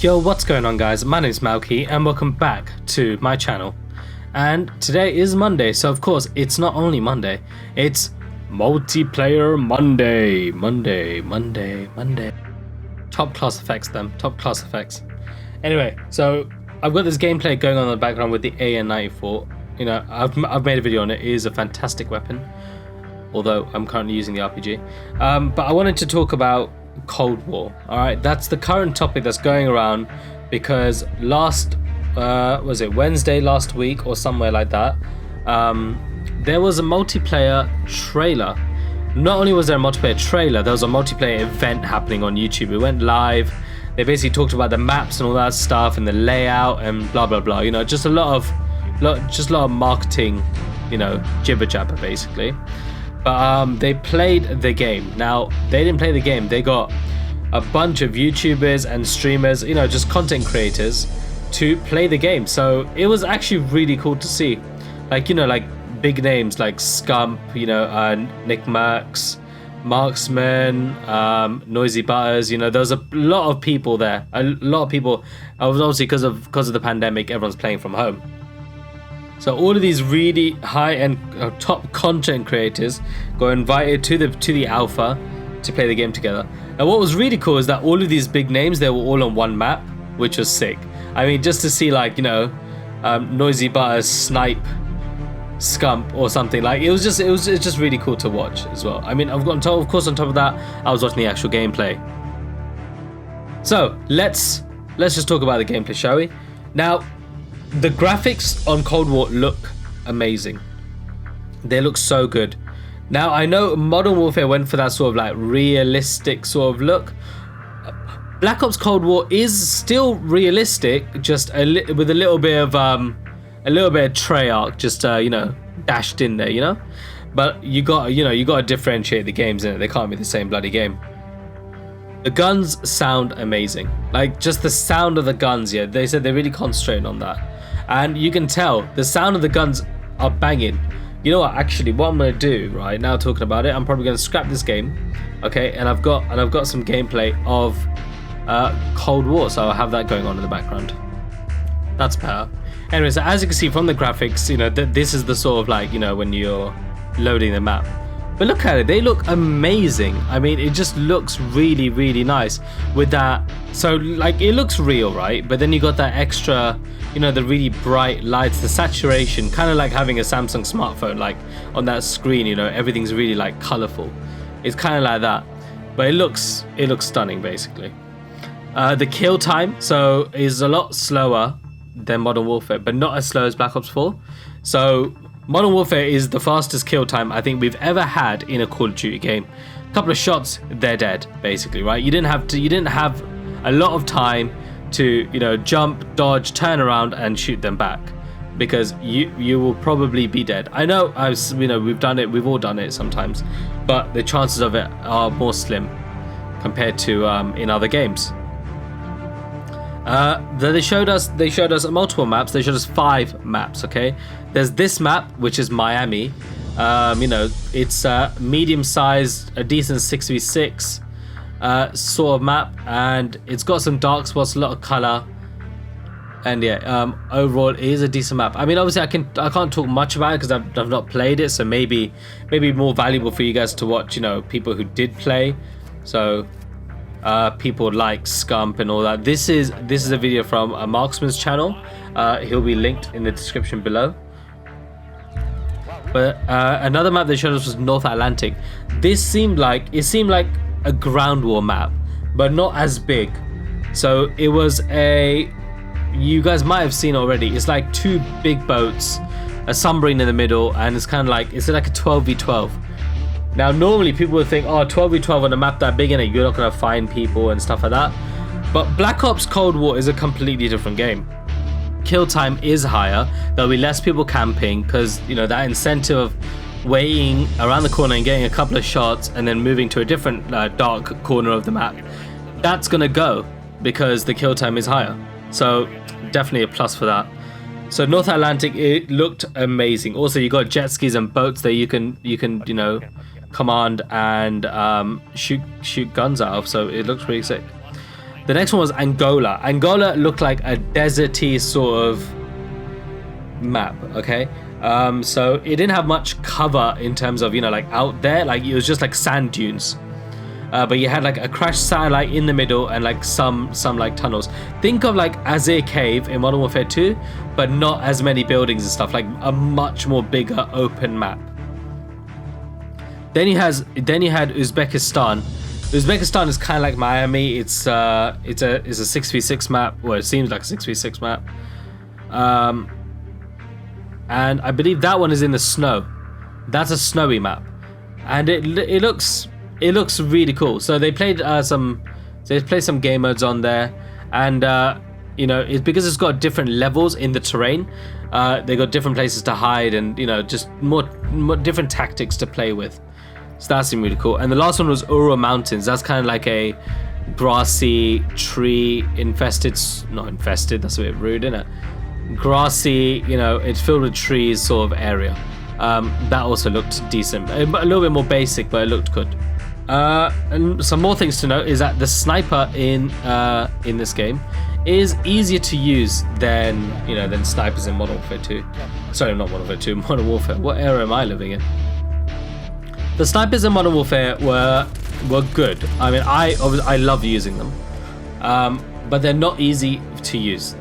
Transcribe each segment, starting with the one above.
Yo, what's going on, guys? My name is Malky and welcome back to my channel. And today is Monday, so of course it's not only Monday, it's multiplayer Monday. Top class effects, top class effects. Anyway, so I've got this gameplay going on in the background with the AN-94. You know, I've made a video on it. It is a fantastic weapon, although I'm currently using the RPG. But I wanted to talk about Cold War. All right, that's the current topic that's going around because was it Wednesday last week or somewhere like that, there was a multiplayer trailer. Not only was there a multiplayer trailer, there was a multiplayer event happening on YouTube. It went live. They basically talked about the maps and all that stuff and the layout and blah blah blah, you know, just a lot of marketing, you know, jibber jabber basically. But they played the game. Now, they didn't play the game. They got a bunch of YouTubers and streamers, you know, just content creators to play the game. So it was actually really cool to see. Like, you know, like big names like Scump, you know, Nick Mercs, Marksman, Noisy Butters, you know, there's a lot of people there. A lot of people, obviously because of the pandemic, everyone's playing from home. So all of these really high-end top content creators got invited to the alpha to play the game together. And what was really cool is that all of these big names, they were all on one map, which was sick. I mean, just to see, like, you know, Noisy Butters snipe Scump or something, like, it was just really cool to watch as well. I mean, of course on top of that, I was watching the actual gameplay. So let's just talk about the gameplay, shall we? Now, the graphics on Cold War look amazing. They look so good. Now, I know Modern Warfare went for that sort of like realistic sort of look. Black Ops Cold War is still realistic, just with a little bit of Treyarch, just you know, dashed in there, you know. But you got to differentiate the games, innit? They can't be the same bloody game. The guns sound amazing. Like, just the sound of the guns, yeah. They said they really concentrated on that. And you can tell the sound of the guns are banging. You know what, actually, what I'm gonna do right now, talking about it, I'm probably gonna scrap this game, okay? And I've got some gameplay of Cold War, so I'll have that going on in the background. That's better. Anyway, so as you can see from the graphics, you know, this is the sort of, like, you know, when you're loading the map. But look at it, they look amazing. I mean, it just looks really, really nice with that. So, like, it looks real, right? But then you got that extra, you know, the really bright lights, the saturation, kind of like having a Samsung smartphone, like on that screen, you know, everything's really like colorful. It's kind of like that, but it looks stunning, basically. The kill time, so, is a lot slower than Modern Warfare, but not as slow as Black Ops 4. So Modern Warfare is the fastest kill time I think we've ever had in a Call of Duty game. A couple of shots, they're dead, basically, right? You didn't have a lot of time to, you know, jump, dodge, turn around and shoot them back, because you will probably be dead. I know, you know, we've all done it sometimes, but the chances of it are more slim compared to in other games. They showed us multiple maps. They showed us 5 maps, okay? There's this map, which is Miami. You know, it's medium-sized, a decent 6v6 sort of map, and it's got some dark spots, a lot of color, and yeah, overall it is a decent map. I mean, obviously I can't talk much about it because I've not played it, so maybe more valuable for you guys to watch, you know, people who did play. So people like Scump and all that. This is a video from a Marksman's channel. He'll be linked in the description below. But another map they showed us was North Atlantic. This seemed like a ground war map, but not as big. So it was you guys might have seen already. It's like 2 big boats, a submarine in the middle, and it's kind of like, it's like a 12v12. Now, normally people would think, oh, 12v12 on a map that big in it, you're not going to find people and stuff like that. But Black Ops Cold War is a completely different game. Kill time is higher. There'll be less people camping because, you know, that incentive of waiting around the corner and getting a couple of shots and then moving to a different dark corner of the map, that's going to go because the kill time is higher. So definitely a plus for that. So North Atlantic, it looked amazing. Also, you got jet skis and boats that you can you know, command and shoot guns out of, so it looks pretty sick. The next one was Angola. Angola looked like a deserty sort of map, okay? So it didn't have much cover in terms of, you know, like out there, like it was just like sand dunes. But you had like a crashed satellite in the middle and like some like tunnels. Think of like Azir Cave in Modern Warfare 2, but not as many buildings and stuff, like a much more bigger open map. Then you had Uzbekistan. Uzbekistan is kind of like Miami. It's a 6v6 map. Well, it seems like a 6v6 map. And I believe that one is in the snow. That's a snowy map, and it looks really cool. So they played some game modes on there, and you know, it's because it's got different levels in the terrain. They got different places to hide, and you know, just more different tactics to play with. So that seemed really cool. And the last one was Uro Mountains. That's kind of like a grassy, tree infested, not infested, that's a bit rude, isn't it? Grassy, you know, it's filled with trees sort of area. That also looked decent, a little bit more basic, but it looked good. And some more things to note is that the sniper in this game is easier to use than snipers in Modern Warfare 2. Sorry, not Modern Warfare 2, Modern Warfare. What era am I living in? The snipers in Modern Warfare were good. I mean, I love using them, but they're not easy to use.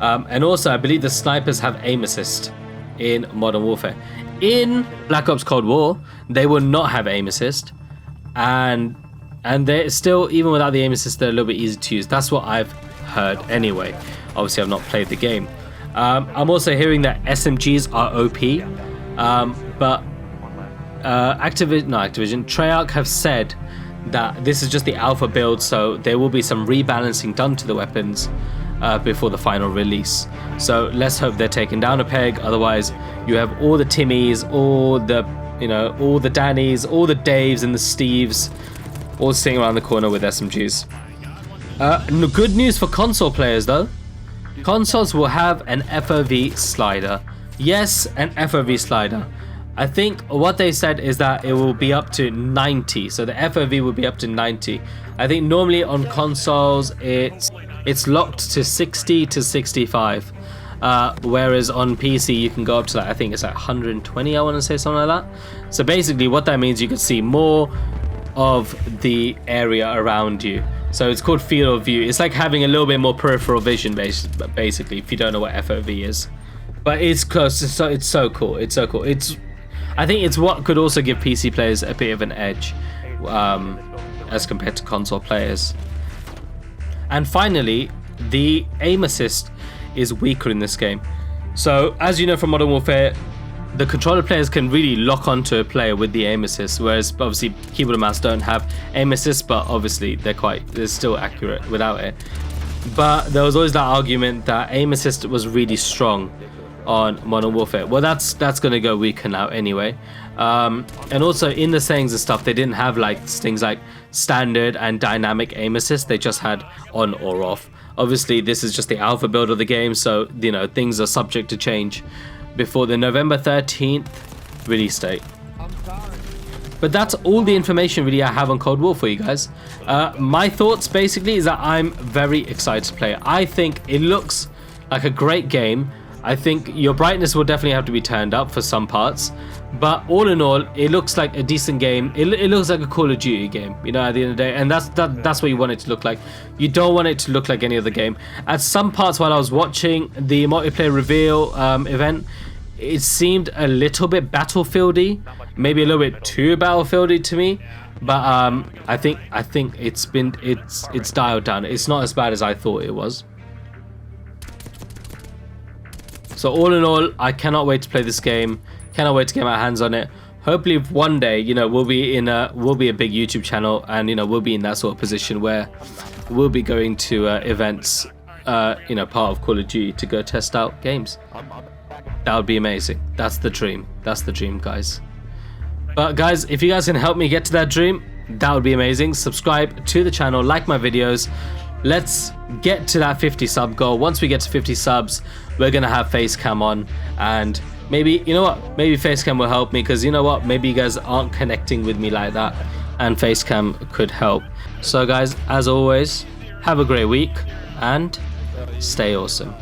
And also, I believe the snipers have aim assist in Modern Warfare. In Black Ops Cold War, they will not have aim assist, and they're still, even without the aim assist, they're a little bit easy to use. That's what I've heard anyway. Obviously, I've not played the game. I'm also hearing that SMGs are OP, but Activision, Treyarch have said that this is just the alpha build, so there will be some rebalancing done to the weapons before the final release. So let's hope they're taken down a peg. Otherwise, you have all the Timmys, all the Dannys, all the Daves and the Steves, all sitting around the corner with SMGs. Good news for console players though. Consoles will have an FOV slider. Yes, an FOV slider. I think what they said is that it will be up to 90. So the FOV will be up to 90. I think normally on consoles it's locked to 60 to 65. Whereas on PC you can go up to like, I think it's like 120, I want to say, something like that. So basically what that means, you can see more of the area around you. So it's called field of view. It's like having a little bit more peripheral vision basically, if you don't know what FOV is. But it's close. It's so cool. I think it's what could also give PC players a bit of an edge as compared to console players. And finally, the aim assist is weaker in this game. So as you know from Modern Warfare, the controller players can really lock onto a player with the aim assist, whereas obviously keyboard and mouse don't have aim assist, but obviously they're still accurate without it. But there was always that argument that aim assist was really strong on Modern Warfare. Well, that's going to go weaker now anyway. And also in the settings and stuff, they didn't have like things like standard and dynamic aim assist. They just had on or off. Obviously, this is just the alpha build of the game, so you know things are subject to change before the November 13th release date. But that's all the information really I have on Cold War for you guys. My thoughts basically is that I'm very excited to play it. I think it looks like a great game. I think your brightness will definitely have to be turned up for some parts, but all in all, it looks like a decent game. It looks like a Call of Duty game, you know, at the end of the day, and that's what you want it to look like. You don't want it to look like any other game. At some parts while I was watching the multiplayer reveal event, it seemed a little bit Battlefieldy, maybe a little bit too Battlefieldy to me. But I think it's dialed down. It's not as bad as I thought it was. So all in all, I cannot wait to play this game. Cannot wait to get my hands on it. Hopefully one day, you know, we'll be a big YouTube channel, and you know, we'll be in that sort of position where we'll be going to events, you know, part of Call of Duty to go test out games. That would be amazing. That's the dream. That's the dream, guys. But guys, if you guys can help me get to that dream, that would be amazing. Subscribe to the channel, like my videos. Let's get to that 50 sub goal. Once we get to 50 subs, we're gonna have Facecam on, and maybe, you know what, maybe Facecam will help me, because you know what, maybe you guys aren't connecting with me like that. and Facecam could help. So guys, as always, have a great week and stay awesome.